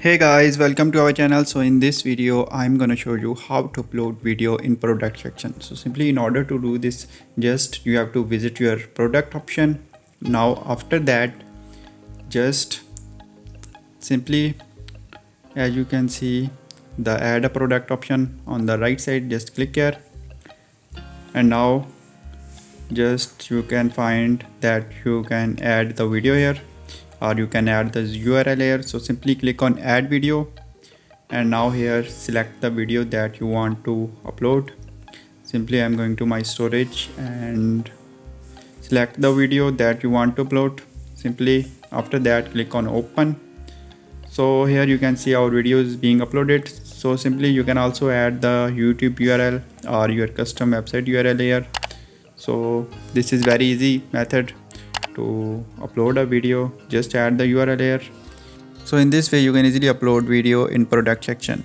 Hey guys, welcome to our channel. So in this video I'm gonna show you how to upload video in product section. So simply in order to do this, just you have to visit your product option. Now after that, just simply, as you can see, the add a product option on the right side, just click here, and now just you can find that you can add the video here, or you can add the URL here. So simply click on add video, and now here select the video that you want to upload. Simply I'm going to my storage and select the video that you want to upload. Simply after that click on open. So here you can see our video is being uploaded. So simply you can also add the YouTube URL or your custom website URL here. So this is very easy method to upload a video. Just add the URL here. So in this way you can easily upload video in product section.